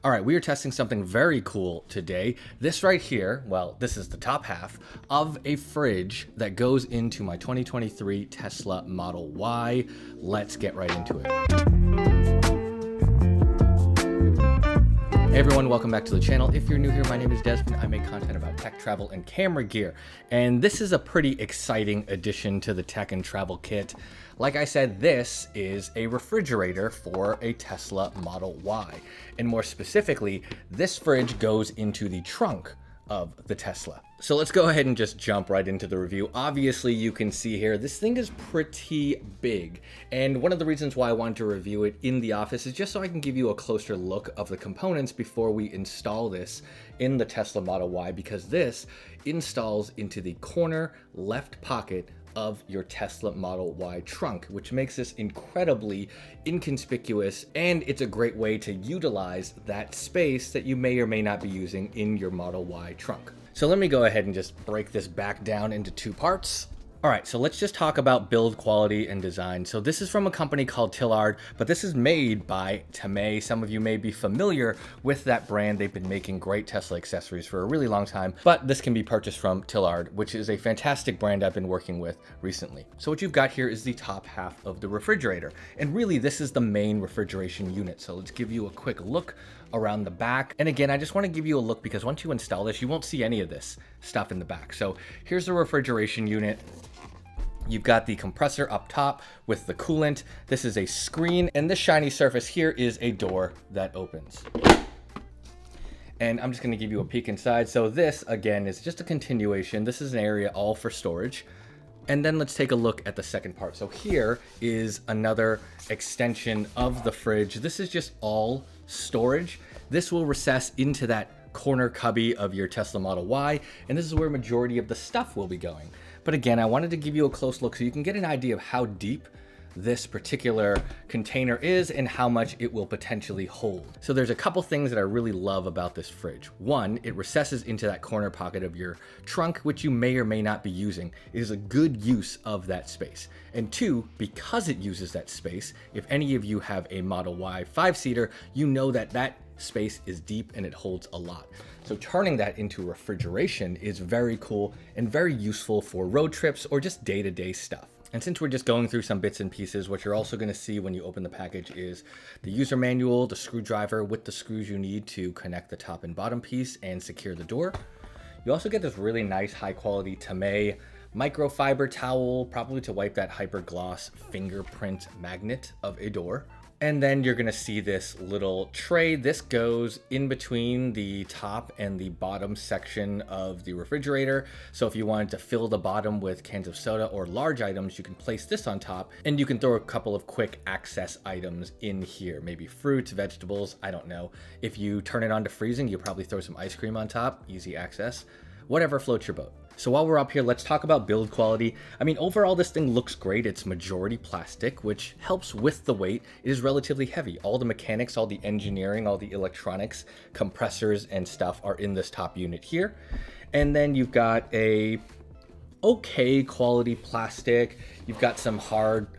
All right, we are testing something very cool today. This right here, well, this is the top half of a fridge that goes into my 2023 Tesla Model Y. Let's get right into it. Hey everyone, welcome back to the channel. If you're new here, my name is Desmond. I make content about tech, travel, and camera gear. And this is a pretty exciting addition to the tech and travel kit. Like I said, this is a refrigerator for a Tesla Model Y. And more specifically, this fridge goes into the trunk of the Tesla. So let's go ahead and just jump right into the review. Obviously, you can see here, this thing is pretty big. And one of the reasons why I wanted to review it in the office is just so I can give you a closer look of the components before we install this in the Tesla Model Y, because this installs into the corner left pocket of your Tesla Model Y trunk, which makes this incredibly inconspicuous, and it's a great way to utilize that space that you may or may not be using in your Model Y trunk. So let me go ahead and just break this back down into two parts. All right, so let's just talk about build quality and design. So this is from a company called Tlyard, but this is made by Tlyard. Some of you may be familiar with that brand. They've been making great Tesla accessories for a really long time, but this can be purchased from Tlyard, which is a fantastic brand I've been working with recently. So what you've got here is the top half of the refrigerator. And really, this is the main refrigeration unit. So let's give you a quick look around the back. And again, I just want to give you a look because once you install this, you won't see any of this stuff in the back. So here's the refrigeration unit. You've got the compressor up top with the coolant. This is a screen, and this shiny surface here is a door that opens. And I'm just gonna give you a peek inside. So this, again, is just a continuation. This is an area all for storage. And then let's take a look at the second part. So here is another extension of the fridge. This is just all storage. This will recess into that corner cubby of your Tesla Model Y, and this is where majority of the stuff will be going. But again, I wanted to give you a close look so you can get an idea of how deep this particular container is and how much it will potentially hold. So there's a couple things that I really love about this fridge. One, it recesses into that corner pocket of your trunk, which you may or may not be using. It is a good use of that space. And two, because it uses that space, if any of you have a Model Y 5-seater, you know that that space is deep and it holds a lot. So turning that into refrigeration is very cool and very useful for road trips or just day-to-day stuff. And since we're just going through some bits and pieces, what you're also going to see when you open the package is the user manual, the screwdriver with the screws you need to connect the top and bottom piece and secure the door. You also get this really nice high quality Tlyard microfiber towel, probably to wipe that hypergloss fingerprint magnet of a door. And then you're gonna see this little tray. This goes in between the top and the bottom section of the refrigerator. So if you wanted to fill the bottom with cans of soda or large items, you can place this on top, and you can throw a couple of quick access items in here, maybe fruits, vegetables, I don't know. If you turn it on to freezing, you'll probably throw some ice cream on top, easy access, whatever floats your boat. So while we're up here, let's talk about build quality. I mean, overall, this thing looks great. It's majority plastic, which helps with the weight. It is relatively heavy. All the mechanics, all the engineering, all the electronics, compressors and stuff are in this top unit here. And then you've got a okay quality plastic. You've got some hard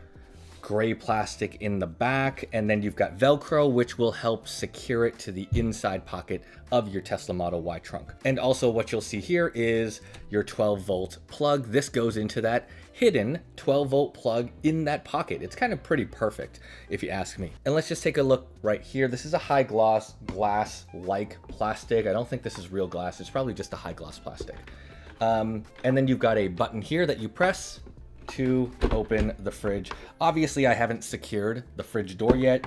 gray plastic in the back, and then you've got Velcro, which will help secure it to the inside pocket of your Tesla Model Y trunk. And also what you'll see here is your 12-volt plug. This goes into that hidden 12-volt plug in that pocket. It's kind of pretty perfect, if you ask me. And let's just take a look right here. This is a high gloss glass-like plastic. I don't think this is real glass. It's probably just a high gloss plastic. And then you've got a button here that you press to open the fridge. Obviously, I haven't secured the fridge door yet.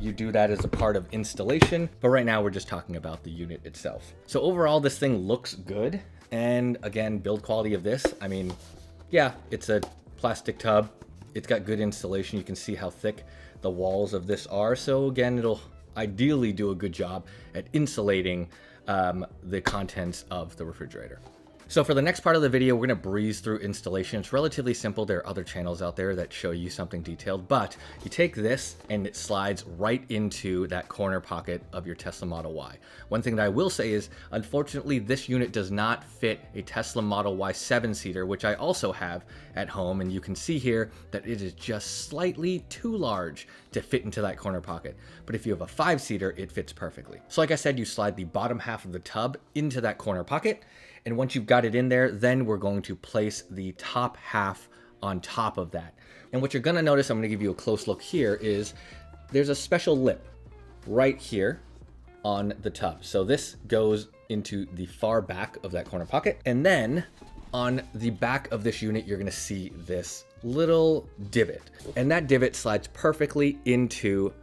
You do that as a part of installation, but right now we're just talking about the unit itself. So overall, this thing looks good. And again, build quality of this, I mean, yeah, it's a plastic tub. It's got good installation. You can see how thick the walls of this are. So again, it'll ideally do a good job at insulating the contents of the refrigerator. So for the next part of the video, we're gonna breeze through installation. It's relatively simple. There are other channels out there that show you something detailed, but you take this and it slides right into that corner pocket of your Tesla Model Y. One thing that I will say is, unfortunately, this unit does not fit a Tesla Model Y 7-seater, which I also have at home. And you can see here that it is just slightly too large to fit into that corner pocket. But if you have a 5-seater, it fits perfectly. So like I said, you slide the bottom half of the tub into that corner pocket. And once you've got it in there, then we're going to place the top half on top of that. And what you're gonna notice, I'm gonna give you a close look here, is there's a special lip right here on the tub. So this goes into the far back of that corner pocket. And then on the back of this unit, you're gonna see this little divot. And that divot slides perfectly into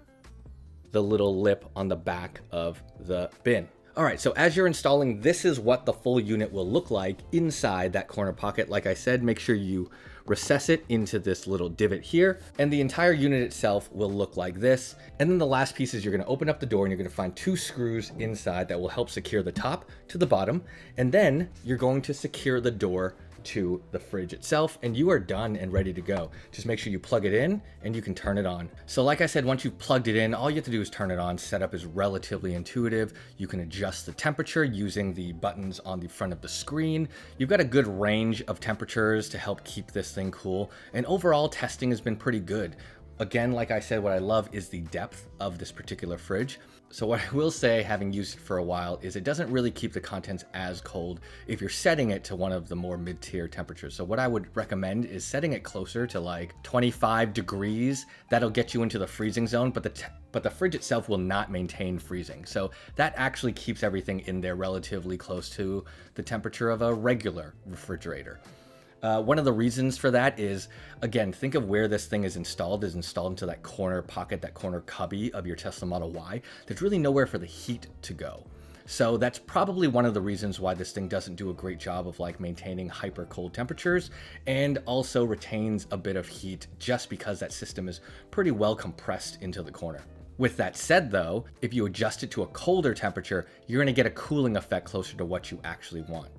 the little lip on the back of the bin. All right, so as you're installing, this is what the full unit will look like inside that corner pocket. Like I said, make sure you recess it into this little divot here, and the entire unit itself will look like this. And then the last piece is you're gonna open up the door and you're gonna find 2 screws inside that will help secure the top to the bottom. And then you're going to secure the door to the fridge itself, and you are done and ready to go. Just make sure you plug it in and you can turn it on. So like I said, once you've plugged it in, all you have to do is turn it on. Setup is relatively intuitive. You can adjust the temperature using the buttons on the front of the screen. You've got a good range of temperatures to help keep this thing cool. And overall testing has been pretty good. Again, like I said, what I love is the depth of this particular fridge. So what I will say, having used it for a while, is it doesn't really keep the contents as cold if you're setting it to one of the more mid-tier temperatures. So what I would recommend is setting it closer to like 25 degrees. That'll get you into the freezing zone, but the fridge itself will not maintain freezing. So that actually keeps everything in there relatively close to the temperature of a regular refrigerator. One of the reasons for that is, again, think of where this thing is installed into that corner pocket, that corner cubby of your Tesla Model Y. There's really nowhere for the heat to go. So that's probably one of the reasons why this thing doesn't do a great job of like maintaining hyper cold temperatures, and also retains a bit of heat just because that system is pretty well compressed into the corner. With that said though, if you adjust it to a colder temperature, you're gonna get a cooling effect closer to what you actually want.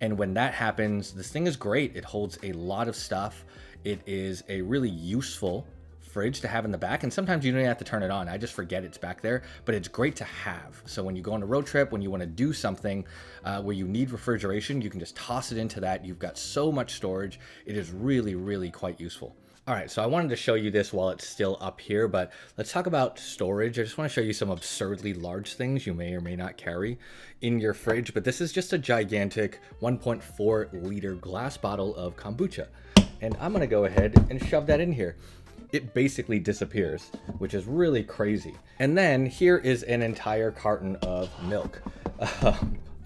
And when that happens, this thing is great. It holds a lot of stuff. It is a really useful fridge to have in the back. And sometimes you don't even have to turn it on. I just forget it's back there, but it's great to have. So when you go on a road trip, when you want to do something where you need refrigeration, you can just toss it into that. You've got so much storage. It is really, really quite useful. All right, so I wanted to show you this while it's still up here, but let's talk about storage. I just want to show you some absurdly large things you may or may not carry in your fridge, but this is just a gigantic 1.4 liter glass bottle of kombucha. And I'm gonna go ahead and shove that in here. It basically disappears, which is really crazy. And then here is an entire carton of milk.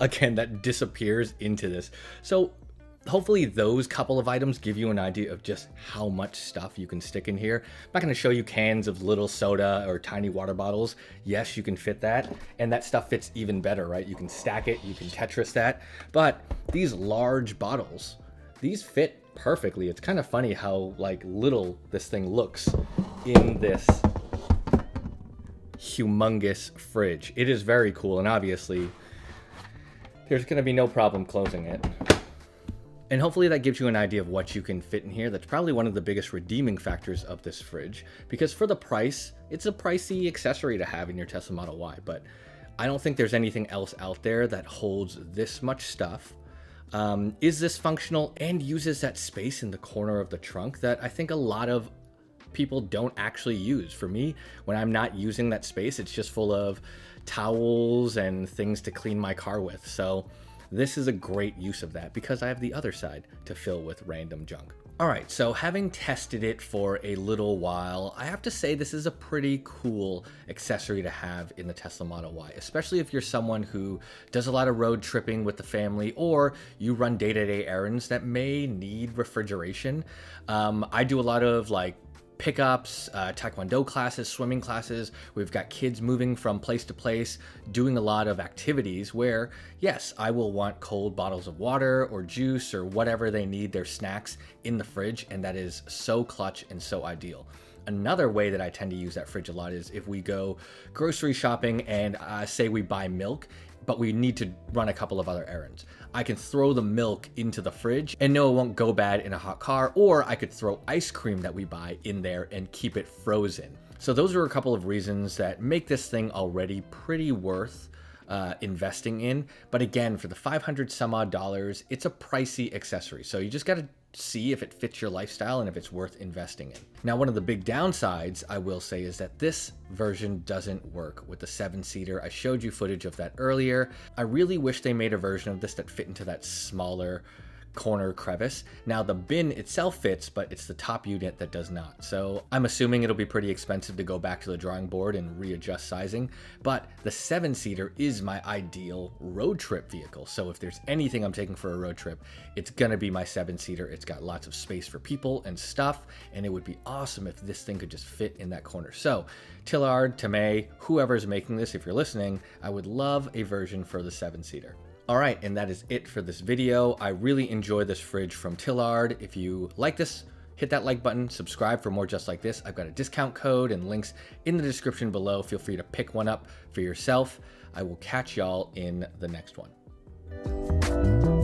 Again, that disappears into this. So hopefully those couple of items give you an idea of just how much stuff you can stick in here. I'm not going to show you cans of little soda or tiny water bottles. Yes, you can fit that, and that stuff fits even better, right? You can stack it, you can Tetris that, but these large bottles, these fit perfectly. It's kind of funny how like little this thing looks in this humongous fridge. It is very cool, and obviously there's going to be no problem closing it. And hopefully that gives you an idea of what you can fit in here. That's probably one of the biggest redeeming factors of this fridge, because for the price, it's a pricey accessory to have in your Tesla Model Y, but I don't think there's anything else out there that holds this much stuff, is this functional, and uses that space in the corner of the trunk that I think a lot of people don't actually use. For me, when I'm not using that space, it's just full of towels and things to clean my car with. So this is a great use of that because I have the other side to fill with random junk. All right, so having tested it for a little while, I have to say this is a pretty cool accessory to have in the Tesla Model Y, especially if you're someone who does a lot of road tripping with the family, or you run day-to-day errands that may need refrigeration. I do a lot of like pickups, taekwondo classes, swimming classes. We've got kids moving from place to place, doing a lot of activities where, yes, I will want cold bottles of water or juice or whatever they need, their snacks in the fridge, and that is so clutch and so ideal. Another way that I tend to use that fridge a lot is if we go grocery shopping and say we buy milk, but we need to run a couple of other errands. I can throw the milk into the fridge and know it won't go bad in a hot car, or I could throw ice cream that we buy in there and keep it frozen. So those are a couple of reasons that make this thing already pretty worth investing in. But again, for the $500 some odd, it's a pricey accessory. So you just got to see if it fits your lifestyle and if it's worth investing in. Now, one of the big downsides I will say is that this version doesn't work with the 7-seater. I showed you footage of that earlier. I really wish they made a version of this that fit into that smaller corner crevice. Now the bin itself fits, but it's the top unit that does not. So I'm assuming it'll be pretty expensive to go back to the drawing board and readjust sizing, but the 7-seater is my ideal road trip vehicle. So if there's anything I'm taking for a road trip, it's gonna be my 7-seater. It's got lots of space for people and stuff, and it would be awesome if this thing could just fit in that corner. So Tlyard, Tomei, whoever's making this, if you're listening, I would love a version for the 7-seater. All right, and that is it for this video. I really enjoy this fridge from Tlyard. If you like this, hit that like button, subscribe for more just like this. I've got a discount code and links in the description below. Feel free to pick one up for yourself. I will catch y'all in the next one.